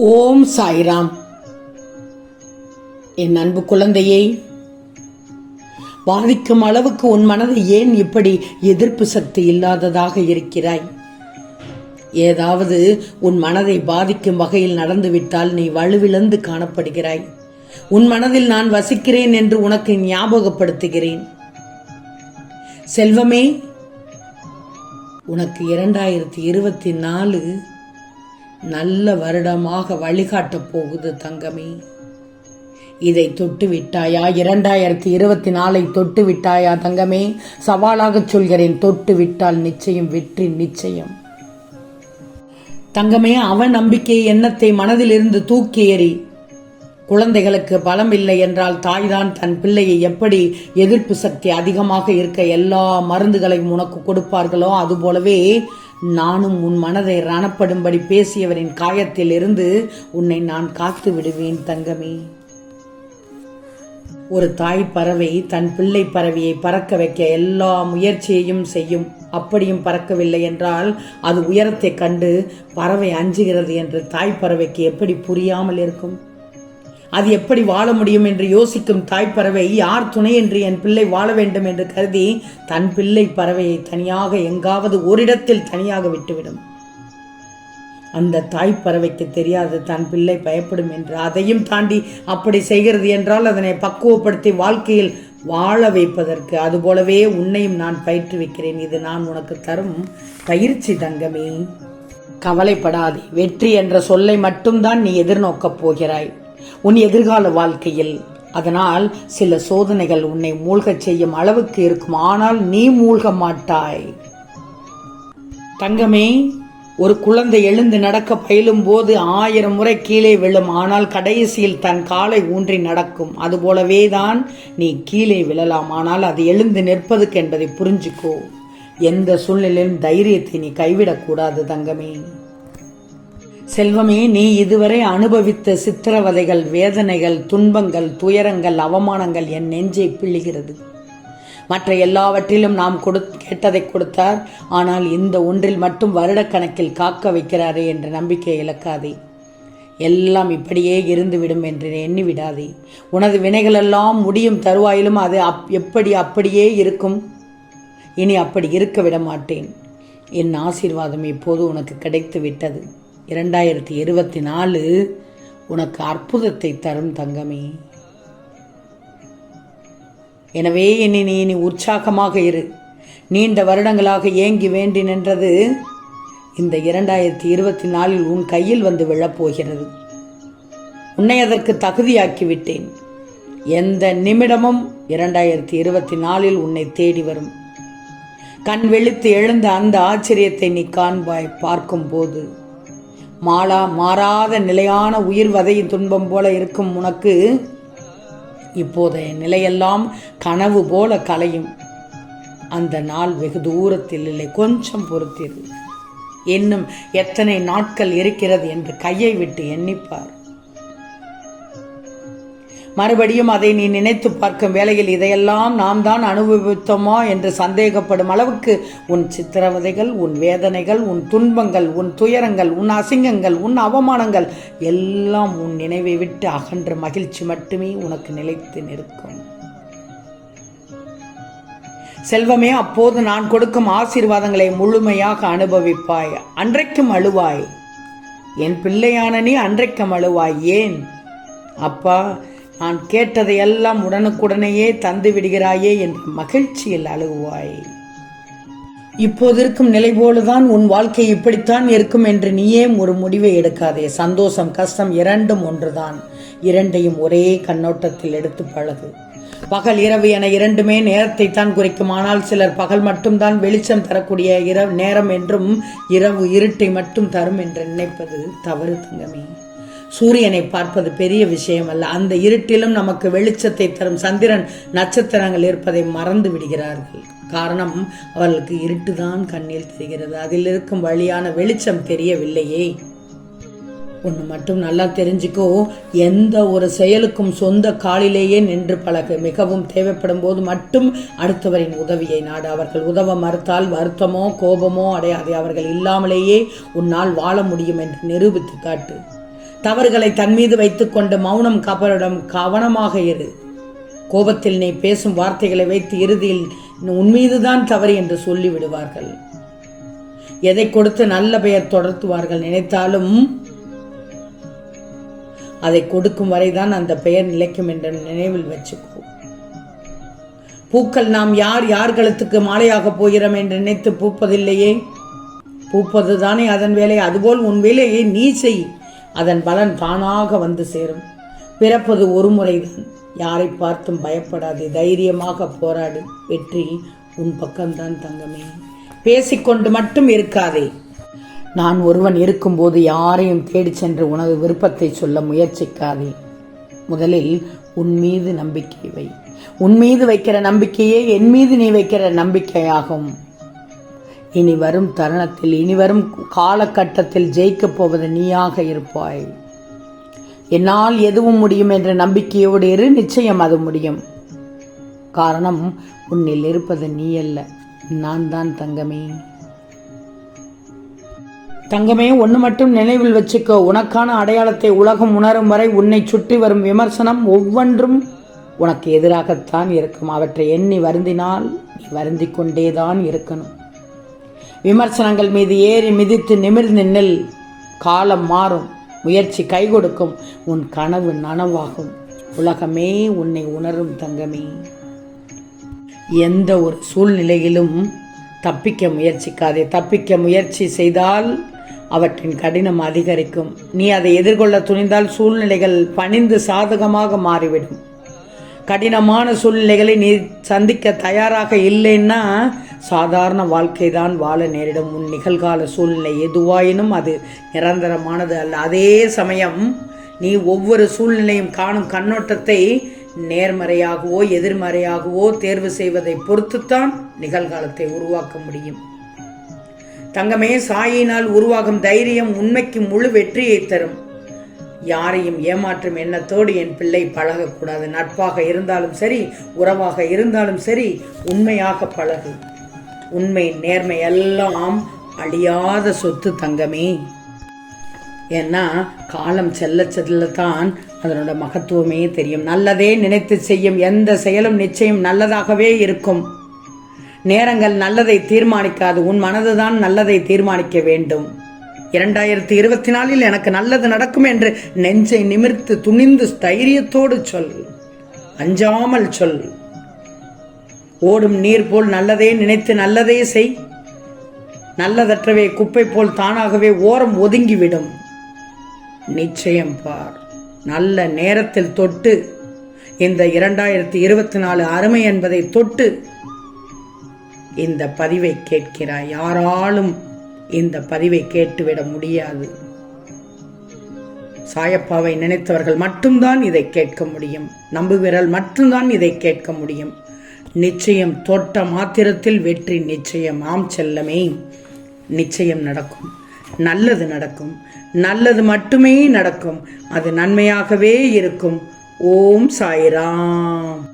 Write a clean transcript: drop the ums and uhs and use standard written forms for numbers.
ஓம் சாய்ராம். என் அன்பு குழந்தையை, பாதிக்கும் அளவுக்கு உன் மனதை ஏன் இப்படி எதிர்ப்பு சக்தி இல்லாததாக இருக்கிறாய்? ஏதாவது உன் மனதை பாதிக்கும் வகையில் நடந்துவிட்டால் நீ வலுவிழந்து காணப்படுகிறாய். உன் மனதில் நான் வசிக்கிறேன் என்று உனக்கு ஞாபகப்படுத்துகிறேன். செல்வமே, உனக்கு 2024 நல்ல வருடமாக வழிகாட்டப் போகுது தங்கமே. இதை தொட்டு விட்டாயா? 2024 தொட்டு விட்டாயா தங்கமே? சவாலாக சொல்கிறேன், தொட்டு விட்டால் நிச்சயம் வெற்றி, நிச்சயம் தங்கமே. அவன் நம்பிக்கை எண்ணத்தை மனதில் இருந்து தூக்கி எறி. குழந்தைகளுக்கு பலம் இல்லை என்றால் தாய்தான் தன் பிள்ளையை எப்படி எதிர்ப்பு சக்தி அதிகமாக இருக்க எல்லா மருந்துகளையும் உனக்கு கொடுப்பார்களோ அதுபோலவே நானும் உன் மனதை ரணப்படும்படி பேசியவரின் காயத்தில் இருந்து உன்னை நான் காத்து விடுவேன் தங்கமே. ஒரு தாய் பறவை தன் பிள்ளை பறவையை பறக்க வைக்க எல்லா முயற்சியையும் செய்யும். அப்படியும் பறக்கவில்லை என்றால் அது உயரத்தை கண்டு பறவை அஞ்சுகிறது என்று தாய் பறவைக்கு எப்படி புரியாமல் இருக்கும்? அது எப்படி வாழ முடியும் என்று யோசிக்கும் தாய் பறவை யார் துணை என்று என் பிள்ளை வாழ வேண்டும் என்று கருதி தன் பிள்ளை பறவையை தனியாக எங்காவது ஓரிடத்தில் தனியாக விட்டுவிடும். அந்த தாய் பறவைக்கு தெரியாது தன் பிள்ளை பயப்படும் என்று. அதையும் தாண்டி அப்படி செய்கிறது என்றால் அதனை பக்குவப்படுத்தி வாழ்க்கையில் வாழ வைப்பதற்கு. அதுபோலவே உன்னையும் நான் பயிற்றுவிக்கிறேன். இது நான் உனக்கு தரும் பயிற்சி தங்கமே. கவலைப்படாதே. வெற்றி என்ற சொல்லை மட்டும்தான் நீ எதிர்நோக்கப் போகிறாய் உன் எதிர்கால வாழ்க்கையில். அதனால் சில சோதனைகள் உன்னை மூழ்கச் செய்யும் அளவுக்கு இருக்கும். ஆனால் நீ மூழ்க மாட்டாய் தங்கமே. ஒரு குழந்தை எழுந்து நடக்க பயிலும் போது 1000 முறை கீழே விழும். ஆனால் கடைசியில் தன் காலை ஊன்றி நடக்கும். அதுபோலவே தான் நீ கீழே விழலாம், ஆனால் அது எழுந்து நிற்பதுக்கு என்பதை புரிஞ்சுக்கோ. எந்த சூழ்நிலையிலும் தைரியத்தை நீ கைவிடக்கூடாது தங்கமே. செல்வமே, நீ இதுவரை அனுபவித்த சித்திரவதைகள், வேதனைகள், துன்பங்கள், துயரங்கள், அவமானங்கள் என் நெஞ்சை பிழிகிறது. மற்ற எல்லாவற்றிலும் நாம் கேட்டதை கொடுத்தார். ஆனால் இந்த ஒன்றில் மட்டும் வருடக்கணக்கில் காக்க வைக்கிறாரே என்ற நம்பிக்கை இழக்காதே. எல்லாம் இப்படியே இருந்துவிடும் என்று எண்ணி விடாதே. உனது வினைகளெல்லாம் முடியும் தருவாயிலும் அது அப்படியே இருக்கும். இனி அப்படி இருக்க விட மாட்டேன். என் ஆசீர்வாதம் இப்போது உனக்கு கிடைத்து விட்டது. 2024 உனக்கு அற்புதத்தை தரும் தங்கமே. எனவே நீ உற்சாகமாக இரு. நீண்ட வருடங்களாக ஏங்கி வேண்டி நின்றது இந்த 2024 உன் கையில் வந்து விழப்போகிறது. உன்னை அதற்கு தகுதியாக்கிவிட்டேன். எந்த நிமிடமும் 2024 உன்னை தேடி வரும். கண் வெளுத்து எழுந்த அந்த ஆச்சரியத்தை நீ காண்பாய். பார்க்கும் போது மாறாத நிலையான உயிர் வதையின் துன்பம் போல இருக்கும் உனக்கு இப்போதைய நிலையெல்லாம் கனவு போல கலையும். அந்த நாள் வெகு தூரத்தில் இல்லை. கொஞ்சம் பொறுத்திரு. இன்னும் எத்தனை நாட்கள் இருக்கிறது என்று கையை விட்டு எண்ணிப்பார். மறுபடியும் அதை நீ நினைத்து பார்க்கும் வேளையில் இதையெல்லாம் நாம் தான் அனுபவித்தோமா என்று சந்தேகப்படும் அளவுக்கு உன் சித்திரவதைகள், உன் வேதனைகள், உன் துன்பங்கள், உன் துயரங்கள், உன் அசிங்கங்கள், உன் அவமானங்கள் எல்லாம் உன் நினைவை விட்டு அகன்ற மகிழ்ச்சி மட்டுமே உனக்கு நிலைத்து நிற்கும். செல்வமே, அப்போது நான் கொடுக்கும் ஆசீர்வாதங்களை முழுமையாக அனுபவிப்பாய். அன்றைக்கும் அழுவாய். என் பிள்ளையான நீ அன்றைக்கும் அழுவாய். ஏன்? அப்பா, நான் கேட்டதை எல்லாம் உடனுக்குடனேயே தந்து விடுகிறாயே என்ற மகிழ்ச்சியில் அழுவாய். இப்போது இருக்கும் நிலை போலதான் உன் வாழ்க்கை இப்படித்தான் இருக்கும் என்று நீயே ஒரு முடிவை எடுக்காதே. சந்தோஷம், கஷ்டம் இரண்டும் ஒன்றுதான். இரண்டையும் ஒரே கண்ணோட்டத்தில் எடுத்து பழகு. பகல் இரவு என இரண்டுமே நேரத்தை தான் குறிக்கும். ஆனால் சிலர் பகல் மட்டும்தான் வெளிச்சம் தரக்கூடிய நேரம் என்றும் இரவு இருட்டை மட்டும் தரும் என்று நினைப்பது தவறு தங்கமே. சூரியனை பார்ப்பது பெரிய விஷயம் அல்ல. அந்த இருட்டிலும் நமக்கு வெளிச்சத்தை தரும் சந்திரன், நட்சத்திரங்கள் இருப்பதை மறந்து விடுகிறார்கள். காரணம், அவர்களுக்கு இருட்டுதான் கண்ணில் தெரிகிறது. அதில் இருக்கும் வழியான வெளிச்சம் தெரியவில்லையே. ஒன்று மட்டும் நல்லா தெரிஞ்சுக்கோ, எந்த ஒரு செயலுக்கும் சொந்த காலிலேயே நின்று பழகு. மிகவும் தேவைப்படும் போது மட்டும் அடுத்தவரின் உதவியை நாடு. அவர்கள் உதவ மறுத்தால் வருத்தமோ கோபமோ அடையாதே. அவர்கள் இல்லாமலேயே உன்னால் வாழ முடியும் என்று நிரூபித்து காட்டு. தவறுகளை தன் மீது வைத்துக்கொண்டு மௌனம் காப்பவரிடம் கவனமாக இரு. கோபத்தில் நீ பேசும் வார்த்தைகளை வைத்து இறுதியில் உன் மீதுதான் தவறு என்று சொல்லிவிடுவார்கள். எதை கொடுத்து நல்ல பெயர் தொடர்த்துவார்கள் நினைத்தாலும் அதை கொடுக்கும் வரைதான் அந்த பெயர் நிலைக்கும் என்று நினைவில் வச்சுக்கோ. பூக்கள் நாம் யார் யார் கழுத்துக்கு மாலையாக போகிறோம் என்று நினைத்து பூப்பதில்லையே, பூப்பதுதானே அதன் வேலை. அதுபோல் உன் வேலையை நீ செய், அதன் பலன் தானாக வந்து சேரும். பிறப்பது ஒரு முறைதான். யாரை பார்த்தும் பயப்படாதே, தைரியமாக போராடு. வெற்றி உன் பக்கம்தான் தங்கமே. பேசிக்கொண்டு மட்டும் இருக்காதே. நான் ஒருவன் இருக்கும்போது யாரையும் தேடி சென்று உனது விருப்பத்தை சொல்ல முயற்சிக்காதே. முதலில் உன் மீது நம்பிக்கை வை. உன் மீது வைக்கிற நம்பிக்கையே என் மீது நீ வைக்கிற நம்பிக்கையாகும். இனி வரும் தருணத்தில், இனி வரும் காலகட்டத்தில் ஜெயிக்கப் போவது நீயாக இருப்பாய். என்னால் எதுவும் முடியும் என்ற நம்பிக்கையோடு இரு, நிச்சயம் அது முடியும். காரணம், உன்னில் இருப்பது நீ அல்ல, நான் தான் தங்கமே. தங்கமே, ஒன்று மட்டும் நினைவில் வச்சுக்கோ. உனக்கான அடையாளத்தை உலகம் உணரும் வரை உன்னை சுற்றி வரும் விமர்சனம் ஒவ்வொன்றும் உனக்கு எதிராகத்தான் இருக்கும். அவற்றை எண்ணி வருந்தினால் நீ வருந்தி கொண்டேதான் இருக்கணும். விமர்சனங்கள் மீது ஏறி மிதித்து நிமிர்ந்து நில். காலம் மாறும், முயற்சி கை கொடுக்கும், உன் கனவு நனவாகும். உலகமே உன்னை உணரும் தங்கமே. எந்த ஒரு சூழ்நிலையிலும் தப்பிக்க முயற்சிக்காதே. தப்பிக்க முயற்சி செய்தால் அவற்றின் கடினம் அதிகரிக்கும். நீ அதை எதிர்கொள்ள துணிந்தால் சூழ்நிலைகள் பணிந்து சாதகமாக மாறிவிடும். கடினமான சூழ்நிலைகளை நீ சந்திக்க தயாராக இல்லைன்னா சாதாரண வாழ்க்கை தான் வாழ நேரிடும். உன் நிகழ்கால சூழ்நிலை எதுவாயினும் அது நிரந்தரமானது அல்ல. அதே சமயம் நீ ஒவ்வொரு சூழ்நிலையும் காணும் கண்ணோட்டத்தை நேர்மறையாகவோ எதிர்மறையாகவோ தேர்வு செய்வதை பொறுத்துத்தான் நிகழ்காலத்தை உருவாக்க முடியும். தங்கமே, சாயினால் உருவாகும் தைரியம் உண்மைக்கு முழு வெற்றியை தரும். யாரையும் ஏமாற்றும் எண்ணத்தோடு என் பிள்ளை பழகக்கூடாது. நட்பாக இருந்தாலும் சரி, உறவாக இருந்தாலும் சரி, உண்மையாக பழகு. உண்மை நேர்மை எல்லாம் அழியாத சொத்து தங்கமே. ஏன்னா காலம் செல்ல செல்லத்தான் அதனோட மகத்துவமே தெரியும். நல்லதே நினைத்து செய்யும் எந்த செயலும் நிச்சயம் நல்லதாகவே இருக்கும். நேரங்கள் நல்லதை தீர்மானிக்காது, உன் மனதுதான் நல்லதை தீர்மானிக்க வேண்டும். 2024 எனக்கு நல்லது நடக்கும் என்று நெஞ்சை நிமிர்த்து துணிந்து தைரியத்தோடு சொல், அஞ்சாமல் சொல். ஓடும் நீர் போல் நல்லதே நினைத்து நல்லதே செய். நல்லதற்றவே குப்பை போல் தானாகவே ஓரம் ஒதுங்கிவிடும். நிச்சயம் பார், நல்ல நேரத்தில் தொட்டு இந்த 2024 அருமை என்பதை தொட்டு இந்த பதிவை கேட்கிறாய். யாராலும் இந்த பதிவை கேட்டுவிட முடியாது. சாயப்பாவை நினைத்தவர்கள் மட்டும்தான் இதை கேட்க முடியும். நம்புவிரல் மட்டும்தான் இதை கேட்க முடியும். நிச்சயம் தொட்ட மாத்திரத்தில் வெற்றி நிச்சயம். ஆம் செல்லமே, நிச்சயம் நடக்கும். நல்லது நடக்கும். நல்லது மட்டுமே நடக்கும். அது நன்மையாகவே இருக்கும். ஓம் சாய்ராம்.